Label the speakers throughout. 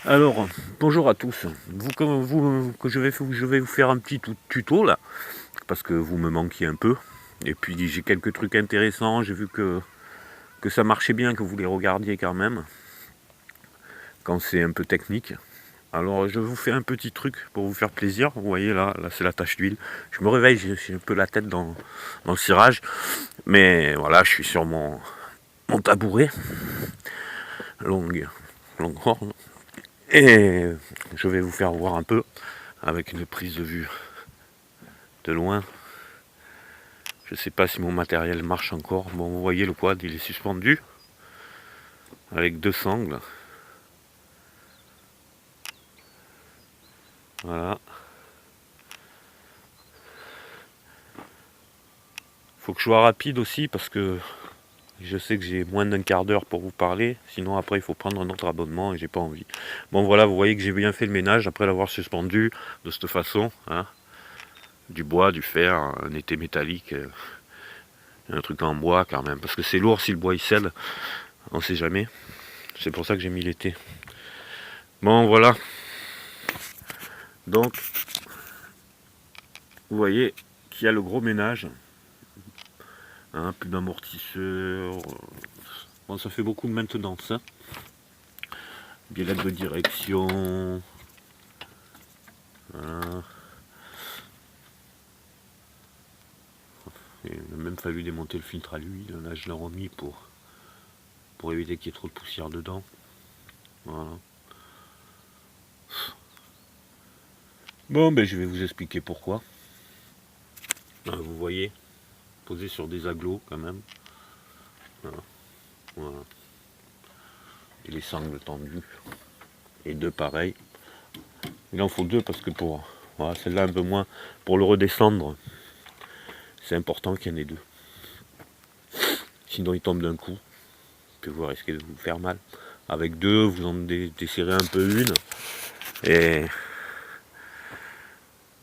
Speaker 1: Alors, bonjour à tous. Je vais vous faire un petit tuto là, parce que vous me manquiez un peu. Et puis j'ai quelques trucs intéressants, j'ai vu que ça marchait bien, que vous les regardiez quand même, quand c'est un peu technique. Alors je vous fais un petit truc pour vous faire plaisir. Vous voyez là c'est la tache d'huile. Je me réveille, j'ai un peu la tête dans le cirage. Mais voilà, je suis sur mon tabouret, longue horn. Et je vais vous faire voir un peu avec une prise de vue de loin. Je sais pas si mon matériel marche encore. Bon, vous voyez le quad, il est suspendu avec deux sangles. Voilà. Faut que je sois rapide aussi parce que je sais que j'ai moins d'un quart d'heure pour vous parler. Sinon après il faut prendre un autre abonnement et j'ai pas envie. Bon voilà, vous voyez que j'ai bien fait le ménage après l'avoir suspendu de cette façon. Hein. Du bois, du fer, un été métallique. Un truc en bois quand même. Parce que c'est lourd si le bois il cède. On sait jamais. C'est pour ça que j'ai mis l'été. Bon voilà. Donc vous voyez qu'il y a le gros ménage. Hein, plus d'amortisseurs. Bon, ça fait beaucoup de maintenance. Hein. Biellette de direction. Voilà. Il a même fallu démonter le filtre à l'huile. Là, je l'ai remis pour éviter qu'il y ait trop de poussière dedans. Voilà. Bon, ben je vais vous expliquer pourquoi. Là, vous voyez, posé sur des agglos quand même. Voilà. Voilà. Et les sangles tendues. Et deux pareils. Il en faut deux parce que pour voilà, celle-là un peu moins. Pour le redescendre, c'est important qu'il y en ait deux. Sinon il tombe d'un coup. Puis vous risquez de vous faire mal. Avec deux, vous en desserrez un peu une. Et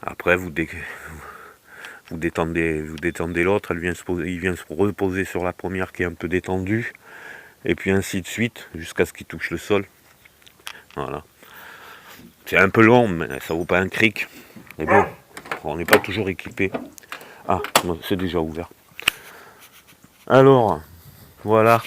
Speaker 1: après vous détendez l'autre, il vient se reposer sur la première qui est un peu détendue. Et puis ainsi de suite, jusqu'à ce qu'il touche le sol. Voilà. C'est un peu long, mais ça vaut pas un cric. Mais bon, on n'est pas toujours équipé. Ah, c'est déjà ouvert. Alors, voilà.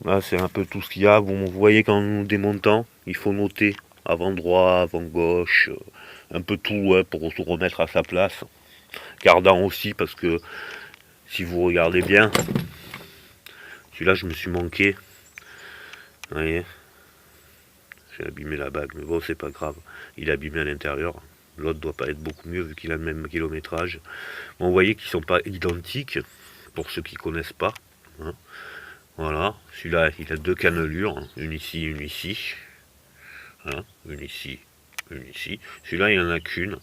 Speaker 1: Là, c'est un peu tout ce qu'il y a. Vous voyez qu'en nous démontant, il faut noter avant droit, avant gauche, un peu tout pour tout remettre à sa place. Gardant aussi, parce que si vous regardez bien, celui-là, je me suis manqué. Vous voyez, j'ai abîmé la bague, mais bon, c'est pas grave. Il est abîmé à l'intérieur. L'autre doit pas être beaucoup mieux vu qu'il a le même kilométrage. Bon, vous voyez qu'ils sont pas identiques, pour ceux qui connaissent pas. Hein. Voilà, celui-là, il a deux cannelures, une ici, une ici. Hein, une ici, une ici. Celui-là, il n'y en a qu'une.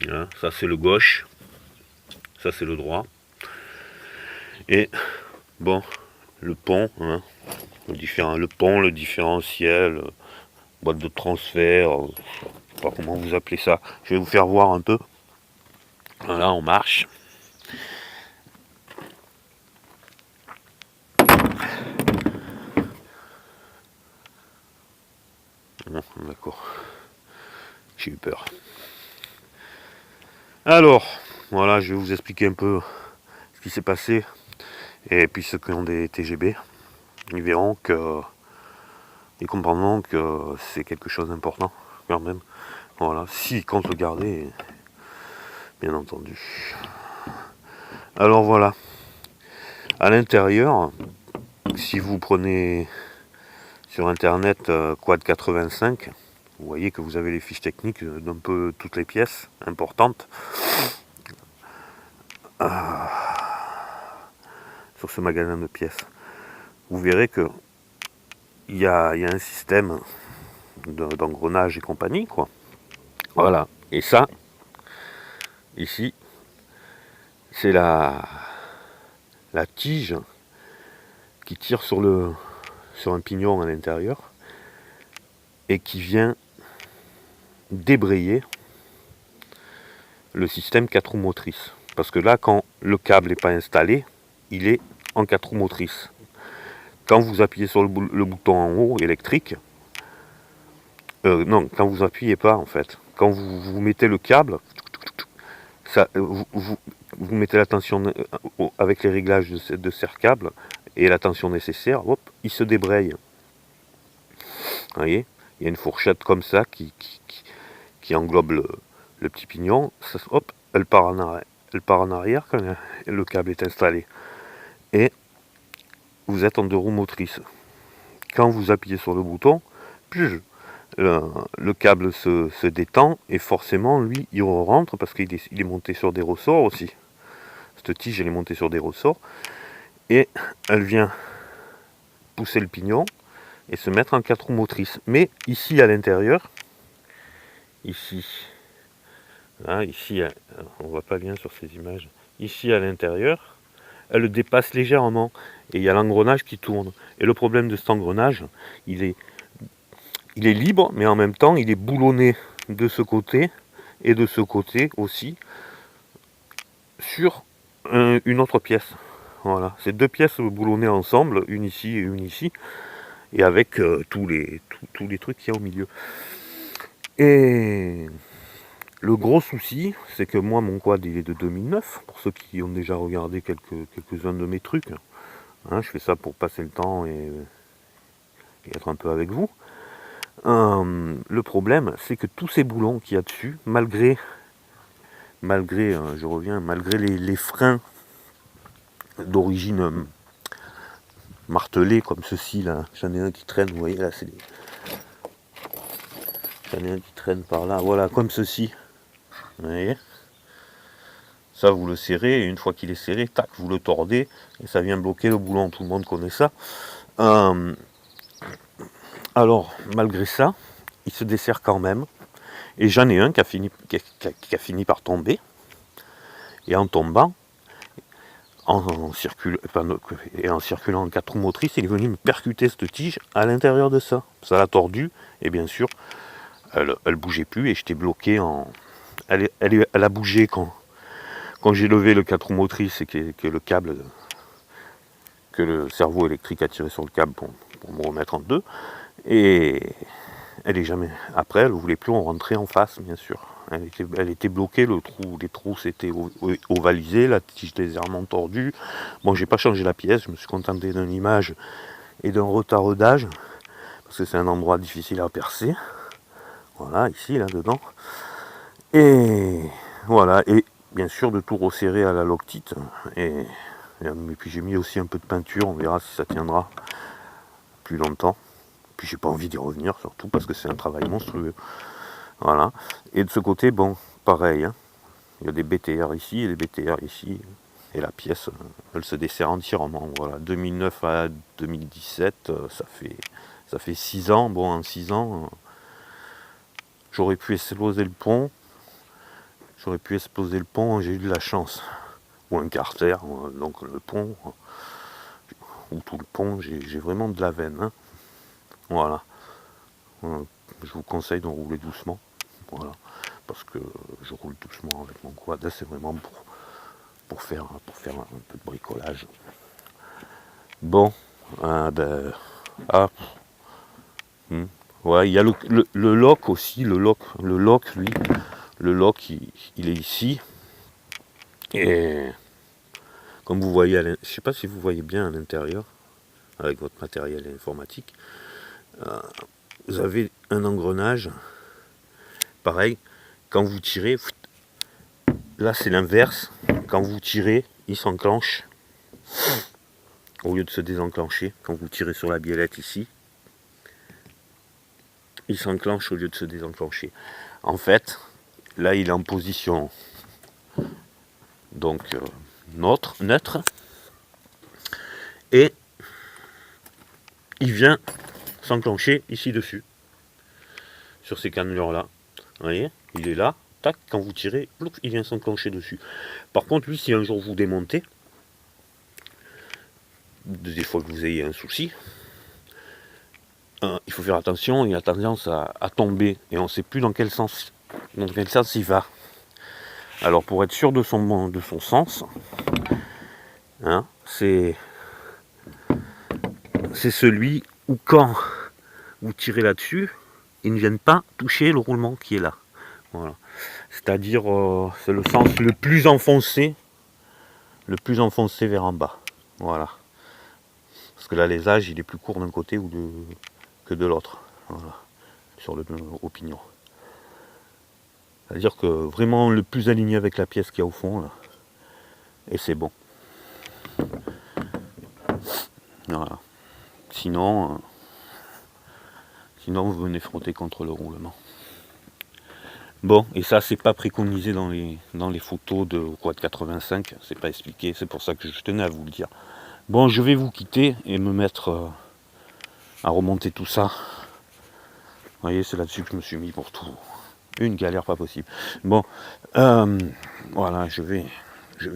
Speaker 1: Hein, ça, c'est le gauche. Ça, c'est le droit. Et, bon, le pont, hein, le pont, le différentiel, boîte de transfert, je sais pas comment vous appelez ça. Je vais vous faire voir un peu. Voilà, on marche. Bon, d'accord. J'ai eu peur. Alors, voilà, je vais vous expliquer un peu ce qui s'est passé. Et puis ceux qui ont des TGB, ils verront que. Ils comprendront que c'est quelque chose d'important, quand même. Voilà, s'ils comptent le garder, bien entendu. Alors voilà. À l'intérieur, si vous prenez sur internet Quad 85, vous voyez que vous avez les fiches techniques d'un peu toutes les pièces importantes. Sur ce magasin de pièces. Vous verrez que il y a un système d'engrenage et compagnie, quoi. Voilà. Et ça, ici, c'est la tige qui tire sur un pignon à l'intérieur et qui vient débrayer le système 4 roues motrices. Parce que là, quand le câble n'est pas installé, il est en 4 roues motrices. quand vous appuyez sur le bouton en haut électrique, non, quand vous appuyez pas en fait, quand vous mettez le câble, ça, vous mettez la tension avec les réglages de serre-câble et la tension nécessaire, hop, il se débraye. Vous voyez, il y a une fourchette comme ça qui englobe le petit pignon, ça, hop, elle part en arrière quand le câble est installé. Et vous êtes en 2 roues motrices. Quand vous appuyez sur le bouton, le câble se détend et forcément lui il rentre parce qu'il est monté sur des ressorts aussi. Cette tige elle est montée sur des ressorts et elle vient pousser le pignon et se mettre en 4 roues motrices. Mais ici à l'intérieur, ici, là, ici, on voit pas bien sur ces images, ici à l'intérieur, elle dépasse légèrement et il y a l'engrenage qui tourne. Et le problème de cet engrenage, il est libre, mais en même temps, il est boulonné de ce côté et de ce côté aussi sur une autre pièce. Voilà, c'est 2 pièces boulonnées ensemble, une ici et une ici, et avec tous les trucs qu'il y a au milieu. Et le gros souci, c'est que moi, mon quad, il est de 2009, pour ceux qui ont déjà regardé quelques-uns de mes trucs. Hein, je fais ça pour passer le temps et être un peu avec vous. Le problème, c'est que tous ces boulons qu'il y a dessus, malgré les freins d'origine martelés comme ceci là, j'en ai un qui traîne, vous voyez là, j'en ai un qui traîne par là, voilà, comme ceci, vous voyez, ça vous le serrez, et une fois qu'il est serré, tac, vous le tordez, et ça vient bloquer le boulon, tout le monde connaît ça. Alors, malgré ça, il se desserre quand même, et j'en ai un qui a fini par tomber, et en tombant, en circulant en 4 roues motrices, il est venu me percuter cette tige à l'intérieur de ça. Ça l'a tordu, et bien sûr, elle bougeait plus, et j'étais bloqué elle a bougé quand j'ai levé le 4 roues motrices et que le câble, que le cerveau électrique a tiré sur le câble pour me remettre en 2. Et elle est jamais. Après, elle ne voulait plus en rentrer en face, bien sûr. Elle était bloquée, les trous s'étaient ovalisés, la tige légèrement tordue. Bon, j'ai pas changé la pièce, je me suis contenté d'une image et d'un retardage, parce que c'est un endroit difficile à percer. Voilà, ici, là-dedans. Et voilà, et bien sûr de tout resserrer à la Loctite. Et puis j'ai mis aussi un peu de peinture, on verra si ça tiendra plus longtemps. Puis j'ai pas envie d'y revenir, surtout parce que c'est un travail monstrueux. Voilà. Et de ce côté, bon, pareil, hein. Il y a des BTR ici et des BTR ici. Et la pièce, elle se dessert entièrement. Voilà. 2009 à 2017, ça fait 6 ans. Bon, en 6 ans, j'aurais pu exploser le pont. J'ai eu de la chance. Ou un carter, donc le pont, ou tout le pont, j'ai vraiment de la veine. Hein. Voilà. Je vous conseille de rouler doucement. Voilà, parce que je roule doucement avec mon quad, c'est vraiment pour faire un peu de bricolage. Bon, ouais, il y a le lock aussi, le lock lui, il est ici, et comme vous voyez, je sais pas si vous voyez bien à l'intérieur, avec votre matériel informatique, vous avez un engrenage, pareil. Quand vous tirez, là c'est l'inverse. Quand vous tirez, il s'enclenche au lieu de se désenclencher. Quand vous tirez sur la biellette ici, il s'enclenche au lieu de se désenclencher. En fait, là il est en position donc neutre et il vient s'enclencher ici dessus sur ces cannelures là. Vous voyez, il est là. Tac, quand vous tirez, il vient s'enclencher dessus. Par contre, lui, si un jour vous démontez, des fois que vous ayez un souci, il faut faire attention, il a tendance à tomber, et on ne sait plus dans quel sens il va. Alors pour être sûr de son sens, hein, c'est c'est celui où quand vous tirez là-dessus, ils ne viennent pas toucher le roulement qui est là. Voilà. C'est-à-dire, c'est le sens le plus enfoncé vers en bas. Voilà. Parce que l'alésage, il est plus court d'un côté que de l'autre. Voilà. Sur au pignon. C'est-à-dire que vraiment le plus aligné avec la pièce qu'il y a au fond, là. Et c'est bon. Voilà. Sinon, vous venez frotter contre le roulement. Bon, et ça c'est pas préconisé dans les photos de quad 85, c'est pas expliqué, c'est pour ça que je tenais à vous le dire. Bon, je vais vous quitter et me mettre à remonter tout ça. Vous voyez, c'est là-dessus que je me suis mis pour tout. Une galère pas possible. Bon, voilà, je vais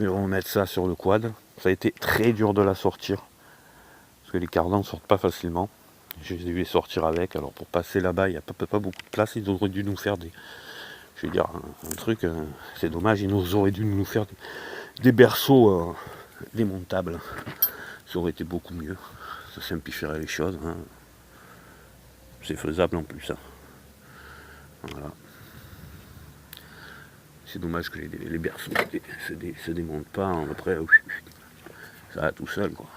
Speaker 1: remettre ça sur le quad. Ça a été très dur de la sortir, parce que les cardans sortent pas facilement. Je vais sortir avec, alors pour passer là-bas, il n'y a pas beaucoup de place, ils auraient dû nous faire je vais dire un truc, c'est dommage, ils auraient dû nous faire des berceaux démontables. Ça aurait été beaucoup mieux, ça simplifierait les choses. Hein. C'est faisable en plus. Hein. Voilà. C'est dommage que les berceaux se démontent pas, hein. Après ça va tout seul quoi.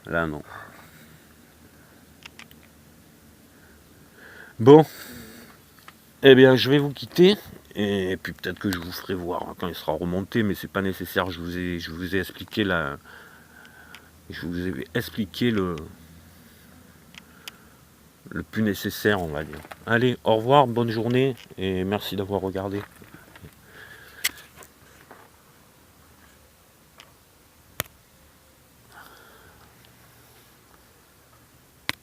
Speaker 1: Là non. Bon, eh bien je vais vous quitter. Et puis peut-être que je vous ferai voir quand il sera remonté, mais c'est pas nécessaire. Je vous ai expliqué le plus nécessaire, on va dire. Allez, au revoir, bonne journée et merci d'avoir regardé.